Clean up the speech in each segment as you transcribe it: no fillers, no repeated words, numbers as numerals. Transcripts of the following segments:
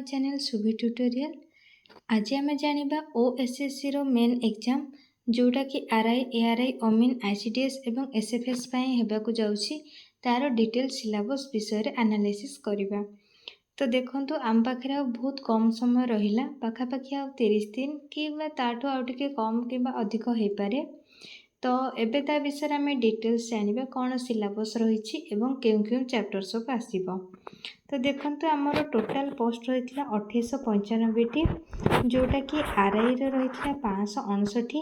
My channel सुभी tutorial. आज आम जाना ओएसएससी रो मेन एग्जाम जोटा कि आरआई एआरआई अमीन आईसीडीएस एवं एसएफएस होगाकू जाउछि तार डिटेल सिलेबस विषय एनालिसिस करबा। तो देखंतु आम पाखे बहुत कम समय रहिला, पाखापाखि आ 30 दिन कि ताठू आउ टिके कम कि अधिक हो पारे। तो एबे ता विषय आम डिटेल्स जानिबा कौन सिलेबस रही एवं केउ केउ चैप्टर सब आसीबो। तो देखंतु आमर टोटाल पोस्ट रही 2895टी, जोटा कि आरआई रही 559,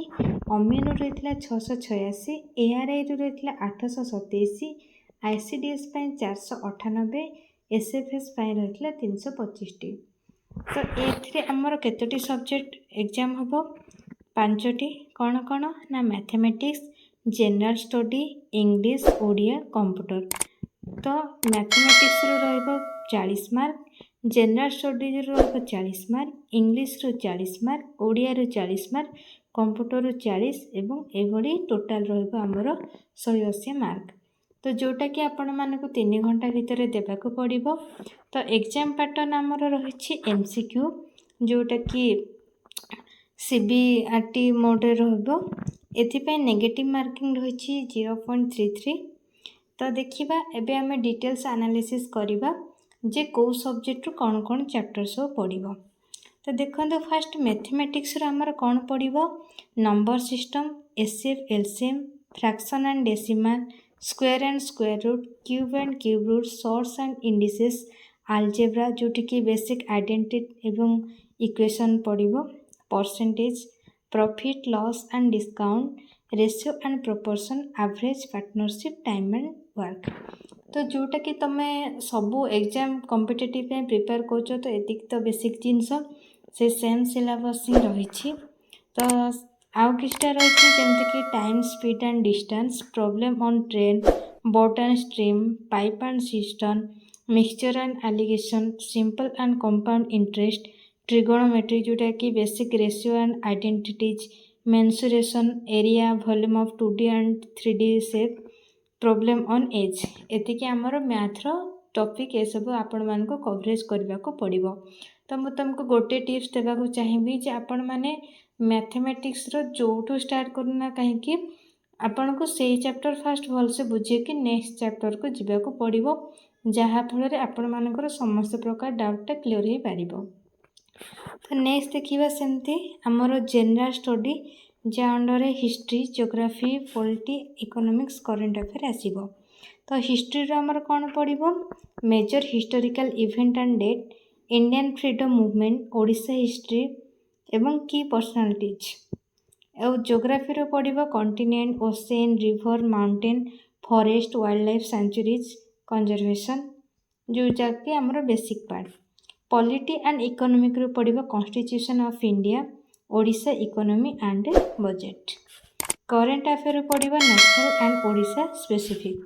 अमीन रही 686, एआरआई रही 827, आईसीडीएस 498, एसएफएस रही 325टी। तो ये आमर केतोटी सब्जेक्ट एग्जाम हम 5टी कौन कौन ना mathematics, general study, English, Odia, computer. तो मैथमेटिक्स रो 40 मार्क, जनरल स्टडीज रो 40 मार्क, इंग्लिश रो 40 मार्क, ओडिया रो 40 मार्क, कंप्यूटर रो 40 एवं एभली टोटाल आमर 180 मार्क। तो जोटा कि आपण मानक 3 घंटा भितर देबाकू पड़िबो। तो एग्जाम पैटर्न आमर रही एमसीक्यू, जोटा कि सीबीआरटी मोड रहिबो। एथिपाई नेगेटिव मार्किंग रही 0.33। तो देखिबा एबे आमे डिटेल्स एनालिसिस करिबा जे को सब्जेक्ट रो कौन कौन चैप्टर सब पड़िबो। तो देखंतु फास्ट मैथमेटिक्स रो हमर कौन पड़िबो, number system, HCF LCM, fraction and decimal, square and square root, cube and cube root, surds and indices, algebra जोटी की बेसिक आइडेंटिटी एवं इक्वेशन पड़िबो, percentage, profit loss and discount, ratio and proportion, average, partnership, time and work. तो जोटा कि तुम सबू exam competitive prepare कर तो एतिक तो बेसिक जिनस से सेम सिलेबस ही रही। तो आउ किछटा रही जमती time, speed and distance, problem on train, boat and stream, pipe and cistern, mixture and alligation, simple and compound interest, trigonometry जोटा कि basic ratio and identities, mensuration, area, volume of 2D and 3D shape, problem on age. एतिकी आमर math रो topic ये सब आपण मानको coverage करबा को पड़िबो। तो मु तुमको गोटे टिप्स देबाकू चाहिबी जे आपण माने मैथमेटिक्स रो जोठू स्टार्ट करना कहीं आपण को सेही चैप्टर फास्ट भल से बुझे कि नेक्स्ट चैप्टर को जिबाकू पड़िबो, जहा फल आपण मानकर समस्त प्रकार डाउटा क्लियर हो पारिबो। तो नेक्स्ट देखिबा सेमती आमर जनरल स्टडी जा under history, geography, polity, economics, current affair आसीबो। तो हिस्ट्री रो आमर कौन पड़िबो, major historical event and date, Indian freedom movement, Odisha history एवं की पर्सनालिटीज। और जियोग्राफी रो पड़िबो continent, ocean, river, mountain, forest, wild life sanctuaries, conservation जो जाके आमर basic part. Polity and economic रो पड़िबो constitution of India, Odisha economy and budget. Current affair पड़िबो नेशनल एंड ओडिशा स्पेसिफिक।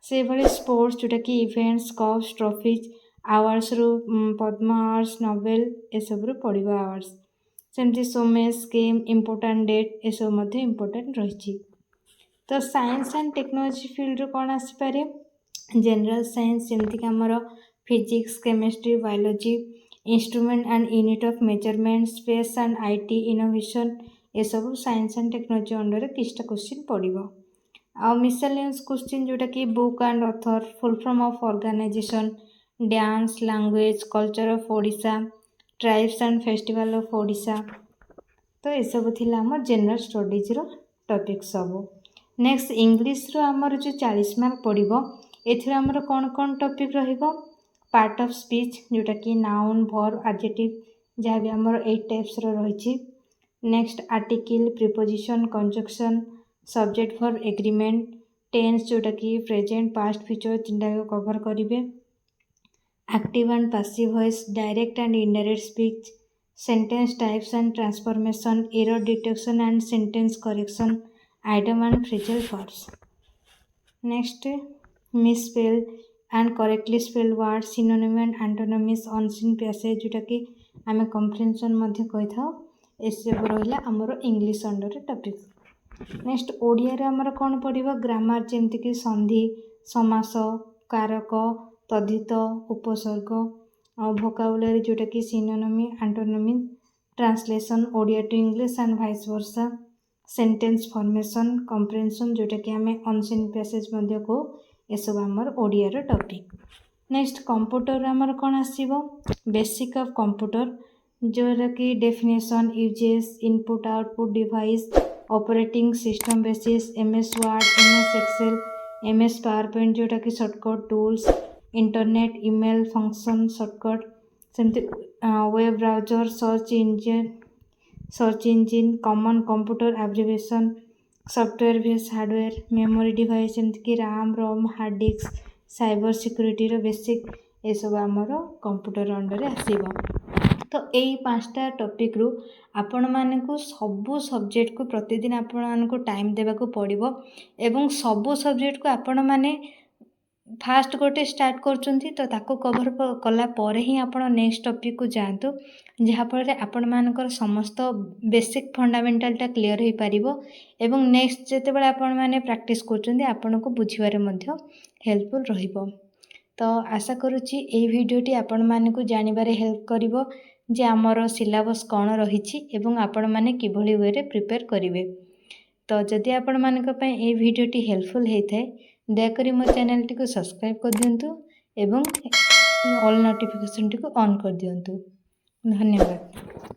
से भले स्पोर्ट्स जोटा कि इवेंट्स, कप्स, ट्रॉफीज, अवार्ड्स रो पद्म अवार्ड्स, नोबेल ए सब रो पड़िबो अवार्ड्स। सेमती सोमेश, गेम, इंपोर्टेंट डेट ए सब मध्ये इंपोर्टेंट रही। तो साइंस एंड टेक्नोलॉजी फील्ड रो कौन आसी पारे, जनरल साइंस जेमती कि हमर physics, chemistry, biology, instrument and unit of measurement, space and IT, innovation ए सब साइंस एंड टेक्नोलॉजी अंडर किछटा क्वेश्चन पड़िबो। आ मिसलेनियस क्वेश्चन जोटा कि book and author, full form of organization, dance, language, culture of Odisha, tribes and festival of Odisha. तो ये सब थिला हमर जनरल स्टडीज रो टॉपिक सब। नेक्स्ट इंग्लिश रो हमर जो 40 मार्क पड़िबो, एथिर हमर कोन कोन टॉपिक रहिबो, पार्ट ऑफ स्पीच जोटा कि नाउन, वर्ब, एडजेक्टिव जहाँ भी हमर 8 टाइप्स रो रही। Next article, preposition, conjunction, subject verb, agreement, tense जोटा कि प्रेजेंट, पास्ट, फ्यूचर तीनटा कवर करिवे। Active and passive voice, direct and indirect speech, sentence types and transformation, error detection and sentence correction, idiom and phrasal forms. Next misspell and correctly spelled word, synonym and antonyms, unseen passage जोटा कि आमे comprehension मध्ये कहि थाउ। ए सब रहिला हमर English under topic. Next Odia रे हमर कोन पड़िबो, ग्रामर जेमति कि संधि, समास, कारक, तद्धित, उपसर्ग, ଭୋକାବୁଲାରୀ जोटाकि synonym antonym translation Odia to English and vice versa sentence formation comprehension जोटाकि आम अनसीन पैसेज को ये सब आमर ओडिया टॉपिक। नेक्स्ट कंप्यूटर आमर कौन आसीबो बेसिक ऑफ कंप्यूटर जोटा कि definition uses input output device operating system basis MS Word MS Excel MS PowerPoint जोटा कि shortcut tools internet email function shortcut सेमती web browser search engine common computer abbreviation software base hardware memory device जमती कि RAM ROM hard disk cyber security रो basic ये सब आमर computer under आसीबो। तो यही 5टा टॉपिक रु आपण मानकु सबु सब्जेक्ट को प्रतिदिन आपण मानकु टाइम देबाकू पड़िबो एवं सबु सब्जेक्ट को आपण माने फास्ट गोटे स्टार्ट करचुंती तो ताको कवर कला परे ही आपण नेक्स्ट टॉपिक को जानतु जहाँफल आपण मानकर समस्त बेसिक फंडामेंटालटा क्लियर हो पारिबो एवं नेक्स्ट जेतेबेले आपण माने प्रैक्टिस करचुंती आपण को बुझिबारे मध्य हेल्पफुल रहिबो। तो आशा करुच्ची एई भिडियोटी आपण मानकु जानिबारे हेल्प करिवो जे आमर सिलेबस कौन रही एवं आपण माने किभली वे रे प्रिपेयर करिवे। तो जदि आपण मानक पय एई भिडियोटी हेल्पफुल हेइथाय दयाकरी मो चैनल टी को सब्सक्राइब कर दियंतु एवं ऑल नोटिफिकेशन टी को ऑन कर दियंतु। धन्यवाद।